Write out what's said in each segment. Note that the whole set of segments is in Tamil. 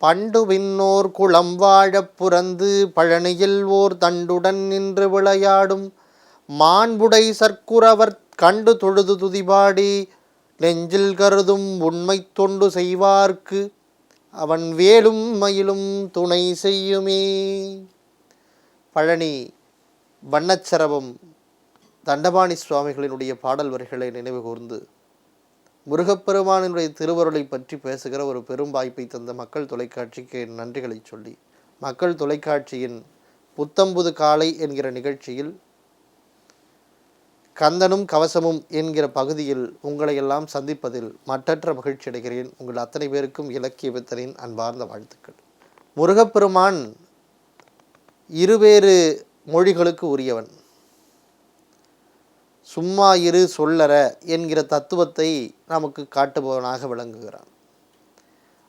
பண்டு விண்ணோர் குளம் வாழப் புரந்து பழனியில் ஓர் தண்டுடன் நின்று விளையாடும் மாண்புடை சர்க்குரவர் கண்டு தொழுது துதிபாடி நெஞ்சில் கருதும் உண்மை தொண்டு செய்வார்க்கு அவன் வேலும் மயிலும் துணை செய்யுமே. பழனி வண்ணச்சரவம் தண்டபாணி சுவாமிகளினுடைய பாடல் வரிகளை நினைவு கூர்ந்து முருகப்பெருமானினுடைய திருவருளை பற்றி பேசுகிற ஒரு பெரும் வாய்ப்பை தந்த மக்கள் தொலைக்காட்சிக்கு நன்றிகளை சொல்லி, மக்கள் தொலைக்காட்சியின் புத்தம்புது காலை என்கிற நிகழ்ச்சியில் கந்தனும் கவசமும் என்கிற பகுதியில் உங்களை எல்லாம் சந்திப்பதில் மற்றற்ற மகிழ்ச்சி அடைகிறேன். உங்கள் அத்தனை பேருக்கும் இலக்கிய வித்தனின் அன்பார்ந்த வாழ்த்துக்கள். முருகப்பெருமான் இருவேறு மொழிகளுக்கு உரியவன். சும்மா இரு சொல்லற என்கிற தத்துவத்தை நமக்கு காட்டுபவனாக விளங்குகிறான்.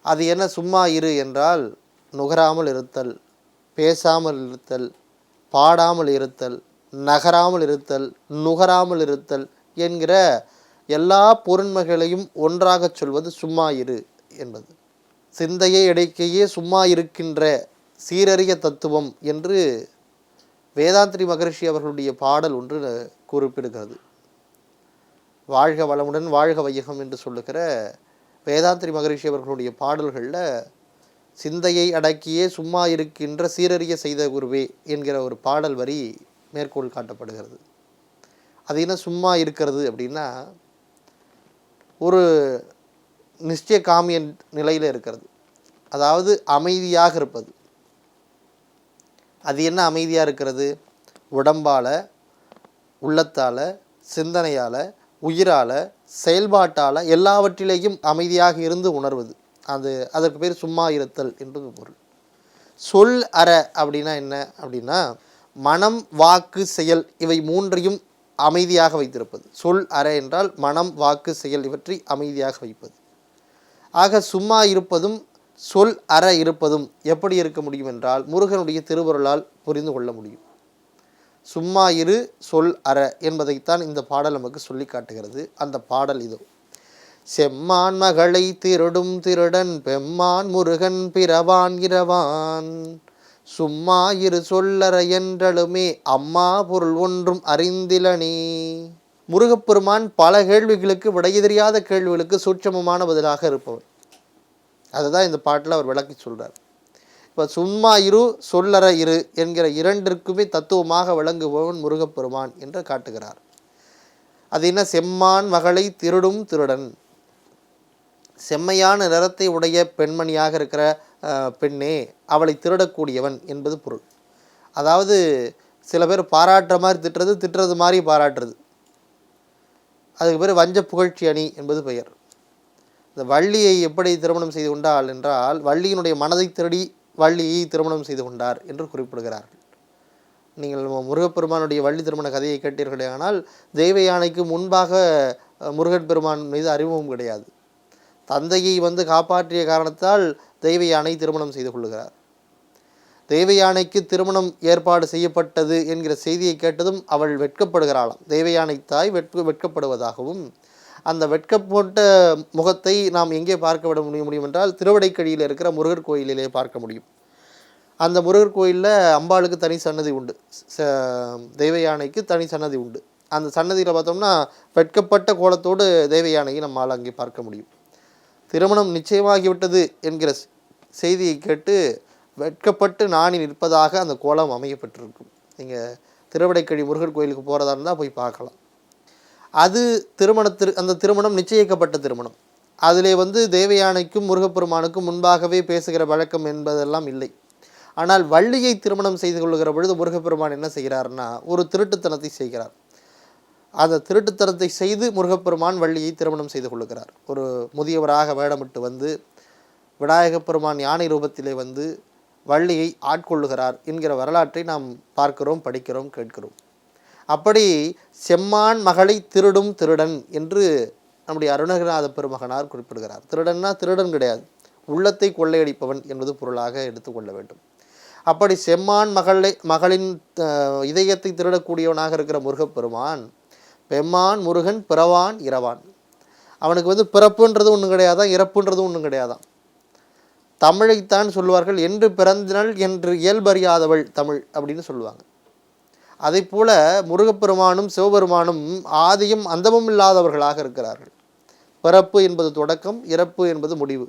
அது என்ன சும்மா இரு என்றால் நுகராமல் இருத்தல், பேசாமல் இருத்தல், பாடாமல் இருத்தல், நகராமல் இருத்தல், நுகராமல் இருத்தல் என்கிற எல்லா பொருண்மைகளையும் ஒன்றாக சொல்வது சும்மா இரு என்பது. சிந்தையை இடைக்கையே சும்மா இருக்கின்ற சீரறிய தத்துவம் என்று வேதாந்திரி மகரிஷி அவர்களுடைய பாடல் ஒன்று குறிப்பிடுகிறது. வாழ்க வளமுடன் வாழ்க வையகம் என்று சொல்லுகிற வேதாந்திரி மகரிஷி அவர்களுடைய பாடல்களில் சிந்தையை அடக்கியே சும்மா இருக்கின்ற சீரறிய செய்த குருவே என்கிற ஒரு பாடல் வரி மேற்கோள் காட்டப்படுகிறது. அது என்ன சும்மா இருக்கிறது அப்படின்னா, ஒரு நிச்சய காமிய நிலையில் இருக்கிறது, அதாவது அமைதியாக இருப்பது. அது என்ன அமைதியாக இருக்கிறது? உடம்பால், உள்ளத்தால், சிந்தனையால், உயிரால், செயல்பாட்டால் எல்லாவற்றிலேயும் அமைதியாக இருந்து உணர்வது. அதற்கு பேர் சும்மா இருத்தல் என்பது பொருள். சொல் அற அப்படின்னா என்ன அப்படின்னா, மனம் வாக்கு செயல் இவை மூன்றையும் அமைதியாக வைத்திருப்பது. சொல் அற என்றால் மனம் வாக்கு செயல் இவற்றை அமைதியாக வைப்பது. ஆக சும்மா இருப்பதும் சொல் அற இருப்பதும் எப்படி இருக்க முடியும் என்றால் முருகனுடைய திருவருளால் புரிந்து கொள்ள முடியும். சும்மா இரு சொல் அற என்பதைத்தான் இந்த பாடல் நமக்கு சொல்லி காட்டுகிறது. அந்த பாடல் இதோ: செம்மான் மகளை திருடும் திருடன் பெம்மான் முருகன் பிறவான் இரவான் சும்மா இரு சொல்லற என்றலுமே அம்மா பொருள் ஒன்றும் அறிந்திலனே. முருகப்பெருமான் பல கேள்விகளுக்கு விடைய தெரியாத கேள்விகளுக்கு சூட்சமமான பதிலாக இருப்பவர். அதுதான் இந்த பாட்டில் அவர் விளக்கி சொல்கிறார். இப்போ சும்மா இரு சொல்லற இரு என்கிற இரண்டிற்குமே தத்துவமாக விளங்குபவன் முருகப்பெருமான் என்று காட்டுகிறார். அது என்ன? செம்மான் மகளை திருடும் திருடன். செம்மையான நிறத்தை உடைய பெண்மணியாக இருக்கிற பெண்ணே, அவளை திருடக்கூடியவன் என்பது பொருள். அதாவது சில பேர் பாராட்டுற மாதிரி திட்டுறது, திட்டுறது மாதிரி பாராட்டுறது, அதுக்கு பேர் வஞ்ச புகழ்ச்சி அணி என்பது பெயர். இந்த வள்ளியை எப்படி திருமணம் செய்து கொண்டாள் என்றால், வள்ளியினுடைய மனதை திருடி வள்ளியை திருமணம் செய்து கொண்டார் என்று குறிப்பிடுகிறார்கள். நீங்கள் முருகப்பெருமானுடைய வள்ளி திருமண கதையை கேட்டீர்களே, ஆனால் தெய்வ யானைக்கு முன்பாக முருகன் பெருமான் மீது அறிமுகம் கிடையாது. தந்தையை காப்பாற்றிய காரணத்தால் தெய்வ யானை திருமணம் செய்து கொள்ளுகிறார். தெய்வ யானைக்கு திருமணம் ஏற்பாடு செய்யப்பட்டது என்கிற செய்தியை கேட்டதும் அவள் வெட்கப்படுகிறாளாம். தெய்வ யானை தாய் வெட்கப்படுவதாகவும், அந்த வெட்கப்பட்ட முகத்தை நாம் எங்கே பார்க்க விட முடியும் என்றால் திருவடைக்கழியில் இருக்கிற முருகர் கோயிலிலே பார்க்க முடியும். அந்த முருகர் கோயிலில் அம்பாளுக்கு தனி சன்னதி உண்டு, தெய்வ யானைக்கு தனி சன்னதி உண்டு. அந்த சன்னதியில் பார்த்தோம்னா வெட்கப்பட்ட கோலத்தோடு தெய்வ யானையை நம்மால் அங்கே பார்க்க முடியும். திருமணம் நிச்சயமாகிவிட்டது என்கிற செய்தியை கேட்டு வெட்கப்பட்டு நாணி நிற்பதாக அந்த கோலம் அமையப்பட்டிருக்கும். நீங்கள் திருவடைக்கழி முருகர் கோயிலுக்கு போகிறதா இருந்தால் போய் பார்க்கலாம். அது அந்த திருமணம் நிச்சயிக்கப்பட்ட திருமணம். அதிலே தெய்வ யானைக்கும் முருகப்பெருமானுக்கும் முன்பாகவே பேசுகிற வழக்கம் என்பதெல்லாம் இல்லை. ஆனால் வள்ளியை திருமணம் செய்து கொள்ளுகிற பொழுது முருகப்பெருமான் என்ன செய்கிறார்னா, ஒரு திருட்டுத்தனத்தை செய்கிறார். அந்த திருட்டுத்தனத்தை செய்து முருகப்பெருமான் வள்ளியை திருமணம் செய்து கொள்ளுகிறார். ஒரு முதியவராக வேடமிட்டு விநாயகப் பெருமான் யானை ரூபத்திலே வள்ளியை ஆட்கொள்ளுகிறார் என்கிற வரலாற்றை நாம் பார்க்கிறோம், படிக்கிறோம், கேட்கிறோம். அப்படி செம்மான் மகளை திருடும் திருடன் என்று நம்முடைய அருணகிரிநாத பெருமகனார் குறிப்பிடுகிறார். திருடன்னா திருடன் கிடையாது, உள்ளத்தை கொள்ளையடிப்பவன் என்பது பொருளாக எடுத்துக்கொள்ள வேண்டும். அப்படி செம்மான் மகளின் இதயத்தை திருடக்கூடியவனாக இருக்கிற முருகப்பெருமான் பெம்மான் முருகன் பிறவான் இரவான். அவனுக்கு பிறப்புன்றது ஒன்றும் கிடையாதான், இறப்புன்றது ஒன்றும் கிடையாதான். தமிழைத்தான் சொல்லுவார்கள். என்று பிறந்தனள் என்று இயல்பறியாதவள் தமிழ் அப்படின்னு சொல்லுவாங்க. அதை போல முருகப்பெருமானும் சிவபெருமானும் ஆதியும் அந்தமும் இல்லாதவர்களாக இருக்கிறார்கள். பிறப்பு என்பது தொடக்கம், இறப்பு என்பது முடிவு.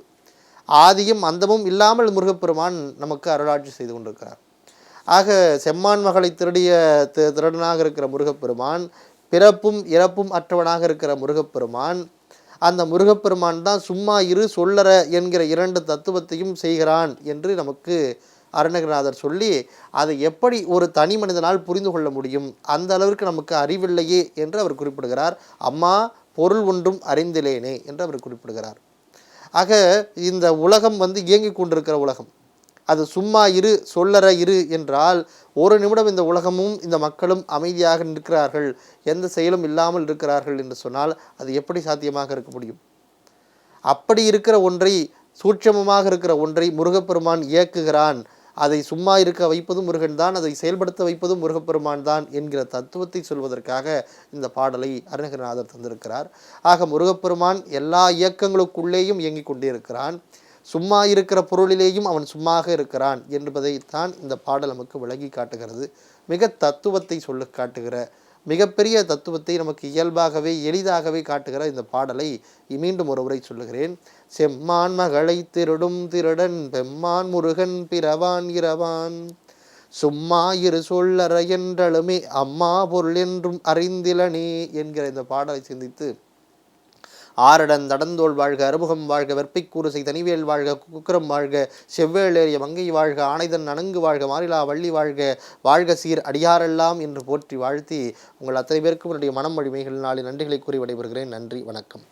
ஆதியும் அந்தமும் இல்லாமல் முருகப்பெருமான் நமக்கு அருளாட்சி செய்து கொண்டிருக்கிறார். ஆக செம்மான் மகளை திருடிய திருடனாக இருக்கிற முருகப்பெருமான், பிறப்பும் இறப்பும் அற்றவனாக இருக்கிற முருகப்பெருமான், அந்த முருகப்பெருமான் தான் சும்மா இரு சொல்லற என்கிற 2 தத்துவத்தையும் செய்கிறான் என்று நமக்கு அருணகிரிநாதர் சொல்லி, அதை எப்படி ஒரு தனி மனிதனால் புரிந்து கொள்ள முடியும், அந்த அளவிற்கு நமக்கு அறிவில்லையே என்று அவர் குறிப்பிடுகிறார். அம்மா பொருள் ஒன்றும் அறிந்திலேனே என்று அவர் குறிப்பிடுகிறார். ஆக இந்த உலகம் இயங்கிக் கொண்டிருக்கிற உலகம். அது சும்மா இரு சொல்லற இரு என்றால், ஒரு நிமிடம் இந்த உலகமும் இந்த மக்களும் அமைதியாக நிற்கிறார்கள், எந்த செயலும் இல்லாமல் இருக்கிறார்கள் என்று சொன்னால் அது எப்படி சாத்தியமாக இருக்க முடியும்? அப்படி இருக்கிற ஒன்றை, சூட்சமமாக இருக்கிற ஒன்றை முருகப்பெருமான் இயக்குகிறான். அதை சும்மா இருக்க வைப்பதும் முருகன் தான், அதை செயல்படுத்த வைப்பதும் முருகப்பெருமான் தான் என்கிற தத்துவத்தை சொல்வதற்காக இந்த பாடலை அருணகிரிநாதர் தந்திருக்கிறார். ஆக முருகப்பெருமான் எல்லா இயக்கங்களுக்குள்ளேயும் இயங்கிக் கொண்டே இருக்கிறான். சும்மா இருக்கிற பொருளிலேயும் அவன் சும்மாக இருக்கிறான் என்பதைத்தான் இந்த பாடல் நமக்கு விளங்கி காட்டுகிறது. மிக தத்துவத்தை காட்டுகிற, மிகப்பெரிய தத்துவத்தை நமக்கு இயல்பாகவே எளிதாகவே காட்டுகிற இந்த பாடலை மீண்டும் ஒரு உரை சொல்லுகிறேன். செம்மான் மகளை திருடும் திருடன் பெம்மான் முருகன் பிறவான் இரவான், சும்மா இரு சொல்லற என்றழுமே அம்மா பொருள் என்றும் அறிந்திலனே என்கிற இந்த பாடலை சிந்தித்து, ஆரடன் தடந்தோள் வாழ்க, அறுமுகம் வாழ்க, வெற்பிக்கூறுசை தனிவேல் வாழ்க, குக்கரம் வாழ்க, செவ்வேளேறிய மங்கை வாழ்க, ஆனைதன் அணங்கு வாழ்க, மாறிலா வள்ளி வாழ்க, வாழ்க சீர் அடியாரெல்லாம் என்று போற்றி வாழ்த்தி உங்கள் அத்தனை பேருக்கும் என்னுடைய மனம் வழிமைகள் நாளின் நன்றிகளை கூறி விடைபெறுகிறேன். நன்றி, வணக்கம்.